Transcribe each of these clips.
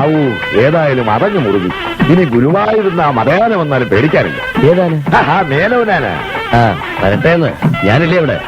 ആവൂ, ഏതായാലും അതങ്ങ് മുറുകി. ഇനി ഗുരുവായൂരുന്ന ആ മതയാനം വന്നാലും പേടിക്കാനില്ല. ഏതാണ്? മേലവനാണ്. വരട്ടേന്ന് ഞാനില്ലേ ഇവിടെ.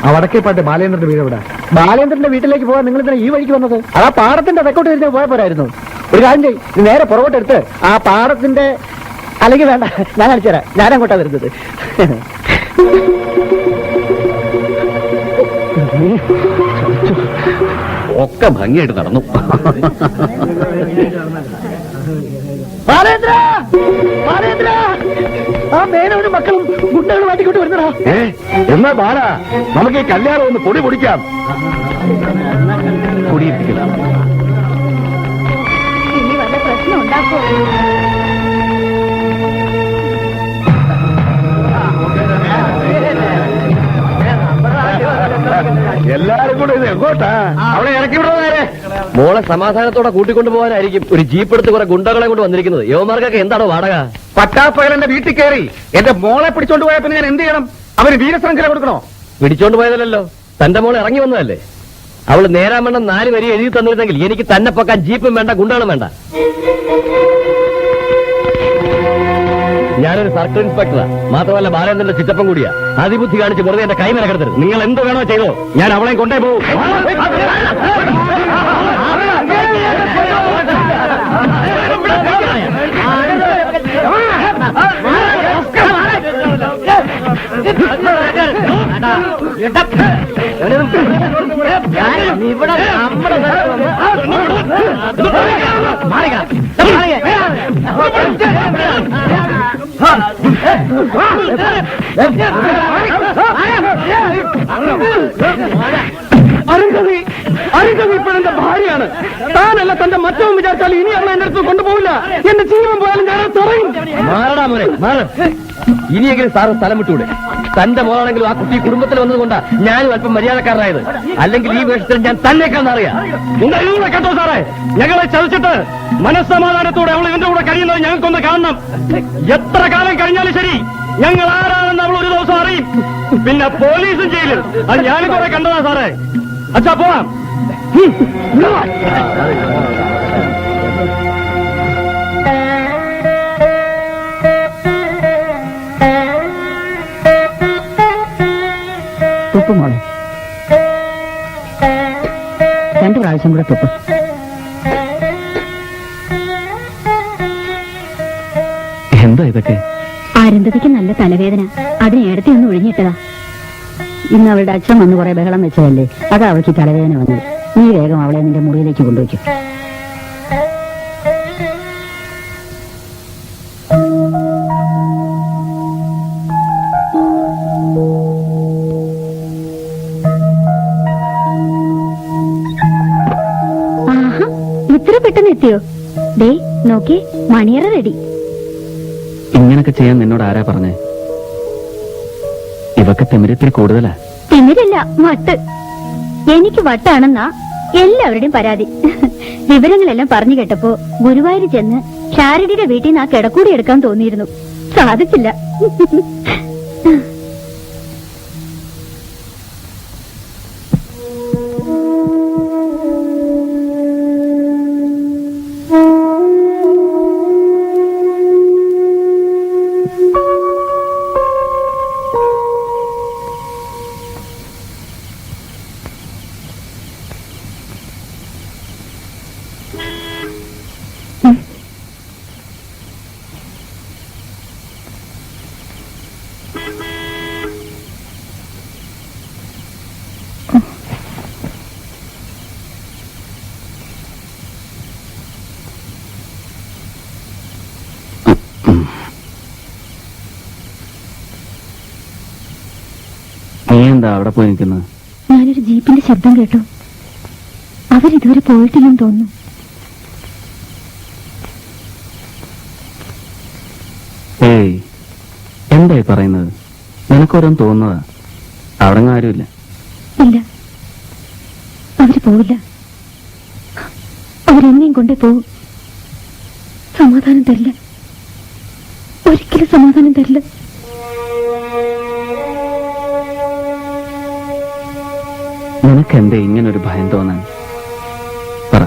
ആ വടക്കേപ്പാട്ട് ബാലേന്ദ്രന്റെ വീട് എവിടെ? ബാലേന്ദ്രന്റെ വീട്ടിലേക്ക് പോകാൻ നിങ്ങൾ ഇന്നലെ ഈ വഴിക്ക് വന്നത്? അത് ആ പാടത്തിന്റെ തെക്കോട്ട് തിരിഞ്ഞ് പോയ പോരായിരുന്നു? ഒരു കാര്യം ചെയ്യും, നേരെ പുറകോട്ടെടുത്ത് ആ പാടത്തിന്റെ, അല്ലെങ്കിൽ വേണ്ട, ഞാൻ കാണിച്ചു തരാം. ഞാനങ്ങോട്ടാ വരുന്നത്. ഒക്കെ ഭംഗിയായിട്ട് നടന്നു. ബാലേന്ദ്ര, ബാലേന്ദ്ര, ആ മേനവനും മക്കളും ഗുണ്ടകൾ മാറ്റിക്കൊണ്ട് വരുന്നടാ. എന്നാ ബാല, നമുക്ക് ഈ കല്യാണം ഒന്ന് പൊടി പൊടിക്കാം. കുടിയിരിക്കണം. ഇനി വല്ല പ്രശ്നം ഉണ്ടാക്കോ? എല്ലാരും കൂടെ ഇത് എങ്ങോട്ടാ? അവിടെ ഇറക്കി വിടുന്നേരെ. മോളെ സമാധാനത്തോടെ കൂട്ടിക്കൊണ്ടു പോകാനായിരിക്കും ഒരു ജീപ്പ് എടുത്ത് കുറെ ഗുണ്ടകളെ കൊണ്ട് വന്നിരിക്കുന്നത്. യുവമാർക്കൊക്കെ എന്താണോ വാടക? പട്ടാപ്പകൽ എന്റെ വീട്ടിൽ കയറി എന്റെ മോളെ പിടിച്ചോണ്ട് പോയാൽ പിന്നെ ഞാൻ എന്ത് ചെയ്യണം? അവന് വീരശ്രംഖല കൊടുക്കണോ? പിടിച്ചോണ്ട് പോയതല്ലോ, തന്റെ മോളെ ഇറങ്ങി വന്നതല്ലേ. അവള് നേരാമണ്ണം 4 വരി എഴുതി തന്നിരുന്നെങ്കിൽ എനിക്ക് തന്നെ പൊക്കാൻ ജീപ്പും വേണ്ട, ഗുണ്ടകളും വേണ്ട. ഞാനൊരു സർക്കിൾ ഇൻസ്പെക്ടറാ, മാത്രമല്ല ബാലേന്ദ്രന്റെ ചിറ്റപ്പം കൂടിയാ. അതിബുദ്ധി കാണിച്ച് വെറുതെ എന്റെ കൈ മെനക്കെടുത്തരുത്. നിങ്ങൾ എന്ത് വേണോ ചെയ്തോ, ഞാൻ അവളെ കൊണ്ടേ പോകും. ഇവിടെ അരുന്ധതി, അരുന്ധതി ഇപ്പോഴെന്റെ ഭാര്യയാണ്. താനല്ല തന്റെ മറ്റവും വിചാരിച്ചാൽ ഇനി അമ്മ എന്റെ അടുത്ത് കൊണ്ടുപോകില്ല. എന്റെ ജീവൻ പോയാലും ഞാൻ പറയും. മാറടാ മോനെ, മാറും. ഇനിയെങ്കിലും സാറ് സ്ഥലം വിട്ടൂടെ? തന്റെ മോളാണെങ്കിലും ആ കുട്ടി കുടുംബത്തിൽ വന്നതുകൊണ്ടാ ഞാനും അല്പം മര്യാദക്കാരനായത്. അല്ലെങ്കിൽ ഈ വേഷത്തിൽ ഞാൻ തന്നേക്കാന്നറിയാം. കേട്ടോ സാറേ, ഞങ്ങളെ ചതിച്ചിട്ട് മനസ്സമാധാനത്തോടെ അവൾ ഇവന്റെ കൂടെ കഴിയുന്നത് ഞങ്ങൾക്കൊന്ന് കാണണം. എത്ര കാലം കഴിഞ്ഞാലും ശരി, ഞങ്ങൾ ആരാണെന്ന് അവൾ ഒരു ദിവസം അറിയും. പിന്നെ പോലീസും ജയിലും. അത് ഞാനും കുറെ കണ്ടതാ സാറേ. അച്ഛാ പോവാം. തുപ്പ് മോളെ, 2 പ്രാവശ്യം കൂടെ തുപ്പ്. എന്താ ഇതൊക്കെ? അരുന്ധതിക്ക് നല്ല തലവേദന, അതിന് നേരത്തെ ഒന്ന് ഒഴിഞ്ഞിട്ടതാ. ഇന്ന് അവളുടെ അച്ഛൻ വന്ന് കുറെ ബഹളം വെച്ചതല്ലേ, അതാ അവൾക്ക് തലവേദന വന്നത്. നീ വേഗം അവളെ നിന്റെ മുറിയിലേക്ക് കൊണ്ടുവയ്ക്കും. ഇത്ര പെട്ടെന്ന് എത്തിയോ? ദേ നോക്കി, മണിയറ റെഡി. ഇങ്ങനൊക്കെ ചെയ്യാൻ നിന്നോട് ആരാ പറഞ്ഞേ? ഇവക്ക് തിമിരത്തിൽ കൂടുതലാ. തിമിരല്ല, വട്ട്. എനിക്ക് വട്ടാണെന്നാ എല്ലാവരുടെയും പരാതി. വിവരങ്ങളെല്ലാം പറഞ്ഞു കേട്ടപ്പോ ഗുരുവായൂർ ചെന്ന് ഷാരടിയുടെ വീട്ടിൽ നിന്ന് ആ കിടക്കൂടി എടുക്കാൻ തോന്നിയിരുന്നു. സാധിച്ചില്ല. നീ എന്താ അവിടെ പോയി നിൽക്കുന്നത്? ഞാനൊരു ജീപ്പിന്റെ ശബ്ദം കേട്ടു. അവരിതുവരെ പോയിട്ടില്ലെന്ന് തോന്നുന്നു. ഏയ്, എന്തായി പറയുന്നത്? നിനക്കോരോന്ന് തോന്നുന്നതാ. അവിടെ ആരുമില്ല. ഇല്ല, അവര് പോവില്ല. അവരെന്നെയും കൊണ്ടേ പോവും. സമാധാനം തരില്ല, ഒരിക്കലും സമാധാനം തരില്ല. നിനക്കെന്തേ ഇങ്ങനൊരു ഭയം തോന്നാൻ? പറ,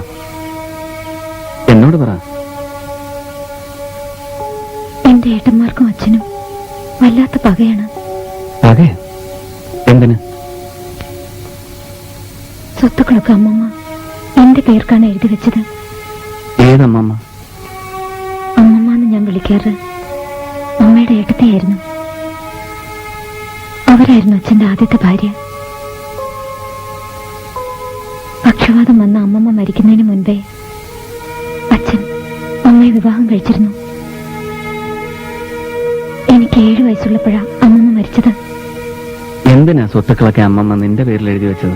എന്നോട് പറ. എന്റെ ഏട്ടന്മാർക്കും അച്ഛനും വല്ലാത്ത പകയാണ്. പകയ? എന്തിന്? സ്വത്തുക്കളൊക്കെ അമ്മമ്മ എന്റെ പേർക്കാണ് എഴുതി വെച്ചത്. ഏതമ്മമ്മ? അമ്മമ്മ എന്ന് ഞാൻ വിളിക്കാറ് അമ്മയുടെ ഏട്ടത്തെയായിരുന്നു. അവരായിരുന്നു അച്ഛന്റെ ആദ്യത്തെ ഭാര്യ. പക്ഷവാതം വന്ന അമ്മമ്മ മരിക്കുന്നതിന് മുൻപേ അച്ഛൻ അമ്മയെ വിവാഹം കഴിച്ചിരുന്നു. എനിക്ക് 7 വയസ്സുള്ളപ്പോഴാ അമ്മമ്മ മരിച്ചത്. എന്തിനാ സ്വത്തുക്കളൊക്കെ അമ്മമ്മ നിന്റെ പേരിൽ എഴുതി വെച്ചത്?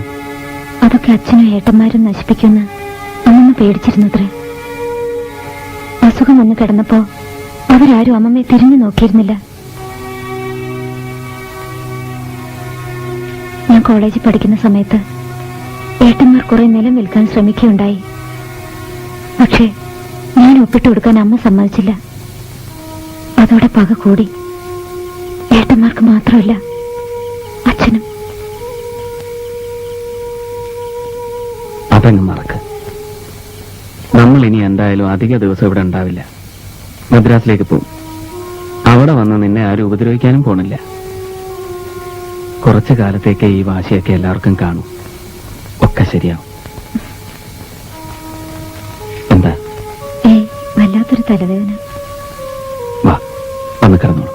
അതൊക്കെ അച്ഛനും ഏട്ടന്മാരും നശിപ്പിക്കുമെന്ന് അമ്മമ്മ പേടിച്ചിരുന്നത്രേ. അസുഖം വന്ന് കിടന്നപ്പോ അവരാരും അമ്മമ്മയെ തിരിഞ്ഞു നോക്കിയിരുന്നില്ല. ഞാൻ കോളേജിൽ പഠിക്കുന്ന സമയത്ത് ഏട്ടന്മാർ കുറെ നിലം വിൽക്കാൻ ശ്രമിക്കുകയുണ്ടായി. പക്ഷേ ഞാൻ ഒപ്പിട്ട് കൊടുക്കാൻ അമ്മ സമ്മതിച്ചില്ല. അതോടെ പക കൂടി. ഏട്ടന്മാർക്ക് മാത്രമല്ല, അച്ഛനും. അതങ്ങ് മറക്ക്. നമ്മൾ ഇനി എന്തായാലും അധിക ദിവസം ഇവിടെ ഉണ്ടാവില്ല. മദ്രാസിലേക്ക് പോകും. അവിടെ വന്ന് നിന്നെ ആരും ഉപദ്രവിക്കാനും പോണില്ല. കുറച്ചു കാലത്തേക്ക് ഈ വാശിയൊക്കെ എല്ലാവർക്കും കാണും. ഒക്കെ ശരിയാവും. എന്താ? വല്ലാത്തൊരു തലവേദന. വാ, വന്ന് കിടന്നോളൂ.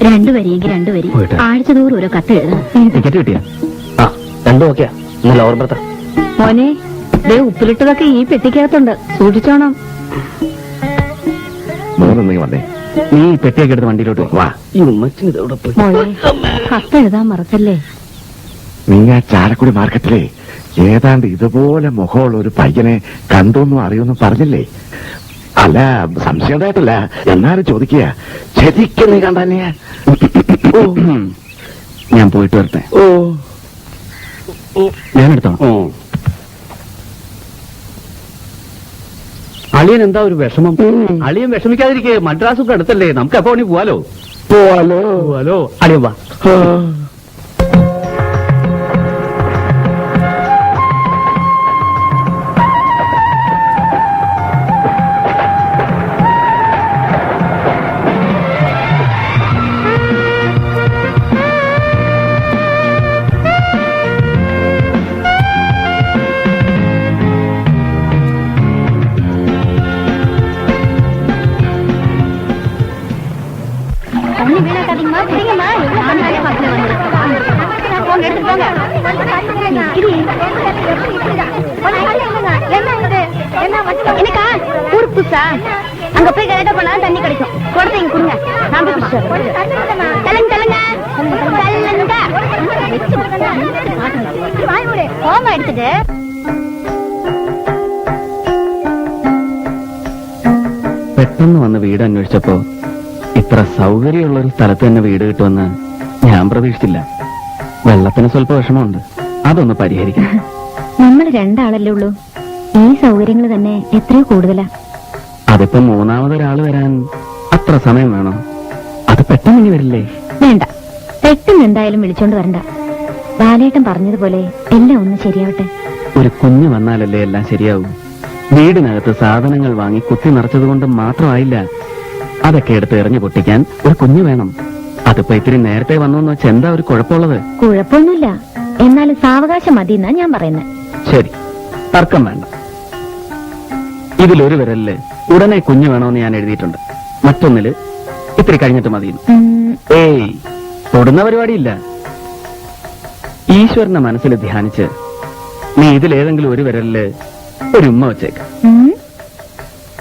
രണ്ടുവരിയെങ്കിൽ രണ്ടുവരി. പോയിട്ട്. ആഴ്ച തോറും ഓരോ കത്ത് എഴുതണം. ടിക്കറ്റ് കിട്ടിയാ? ആ, രണ്ടും ഓക്കെയാ. ഇന്നലെ ഓർമ്മ. മോനെ, ദേ ഉപ്പിലിട്ടതൊക്കെ ഈ പെട്ടിക്കകത്തുണ്ട്, സൂക്ഷിച്ചോണം. മോനൊന്നെങ്കിൽ വന്നേ. നീ പെട്ടിയൊക്കെ എടുത്ത് വണ്ടിയിലോട്ട് വാ. ഈ മോളെ, കത്ത് എഴുതാൻ മറക്കല്ലേ. നീ ആ ചാലക്കുടി മാർക്കറ്റിലെ ഏതാണ്ട് ഇതുപോലെ മുഖമുള്ള ഒരു പയ്യനെ കണ്ടോന്നും അറിയൊന്നും പറഞ്ഞില്ലേ? അല്ല, സംശയം ഉണ്ടായിട്ടല്ല, എന്നാലും ചോദിക്കുക, ശരിക്കും നീ കണ്ടന്നെയാ? ഞാൻ പോയിട്ട് വരട്ടെ. ഞാൻ എടുത്തോ. അളിയൻ എന്താ ഒരു വിഷമം? അളിയൻ വിഷമിക്കാതിരിക്കെ, മദ്രാസൊക്കെ അടുത്തല്ലേ, നമുക്ക് അപ്പൊ പോവാലോ. പോവാലോ. അളിയൻ വാ. அங்க போய் கரெக்டா போனா தண்ணி கிடைக்கும். கொடுத்து இங்க கொடுங்க, நான் போய் குடிச்சிட்டு வரேன். தலங்க தலங்க போங்க எடுத்துட்டு. പെട്ടെന്ന് വന്ന് വീട് അന്വേഷിച്ചപ്പോ ഇത്ര സൗകര്യമുള്ള ഒരു സ്ഥലത്ത് തന്നെ വീട് കിട്ടുമെന്ന് ഞാൻ പ്രതീക്ഷിച്ചില്ല. വെള്ളത്തിന് സ്വല്പ വിഷമമുണ്ട്, അതൊന്ന് പരിഹരിക്കണം. നമ്മൾ രണ്ടാളല്ലേ ഉള്ളൂ. ഈ സൗകര്യങ്ങൾ തന്നെ എത്രയോ കൂടുതലാ. അതിപ്പോ മൂന്നാമതൊരാള് വരാൻ അത്ര സമയം വേണോ? അത് പെട്ടെന്ന് ഇനി വരില്ലേ? വേണ്ട, പെട്ടെന്ന് എന്തായാലും വിളിച്ചോണ്ട് വരണ്ട. ബാലേട്ടൻ പറഞ്ഞതുപോലെ എല്ലാം ഒന്ന് ശരിയാവട്ടെ. ഒരു കുഞ്ഞ് വന്നാലല്ലേ എല്ലാം ശരിയാവും. വീടിനകത്ത് സാധനങ്ങൾ വാങ്ങി കുത്തി നിറച്ചത് കൊണ്ട് മാത്രമായില്ല. അതൊക്കെ എടുത്ത് എറിഞ്ഞു പൊട്ടിക്കാൻ ഒരു കുഞ്ഞ് വേണം. അതിപ്പോ ഇത്തിരി നേരത്തെ വന്നു വെച്ചാൽ എന്താ ഒരു കുഴപ്പമുള്ളത്? കുഴപ്പമൊന്നുമില്ല, എന്നാലും സാവകാശം മതി എന്നാ ഞാൻ പറയുന്നത്. ശരി, തർക്കം വേണ്ട. ഇതിലൊരു വിരലില് ഉടനെ കുഞ്ഞ് വേണമെന്ന് ഞാൻ എഴുതിയിട്ടുണ്ട്, മറ്റൊന്നില് ഇത്തിരി കഴിഞ്ഞിട്ട് മതി. ഏയ്, തൊടുന്ന പരിപാടിയില്ല. ഈശ്വരനെ മനസ്സിൽ ധ്യാനിച്ച് നീ ഇതിലേതെങ്കിലും ഒരു വിരലില് ഒരു ഉമ്മ വെച്ചേക്ക്.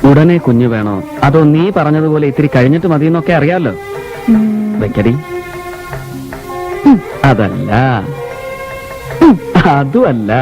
ഉടനെ കുഞ്ഞ് വേണോ അതോ നീ പറഞ്ഞതുപോലെ ഇത്തിരി കഴിഞ്ഞിട്ട് മതി എന്നൊക്കെ അറിയാലോ. വെക്കടി. അതല്ല, അതുമല്ല.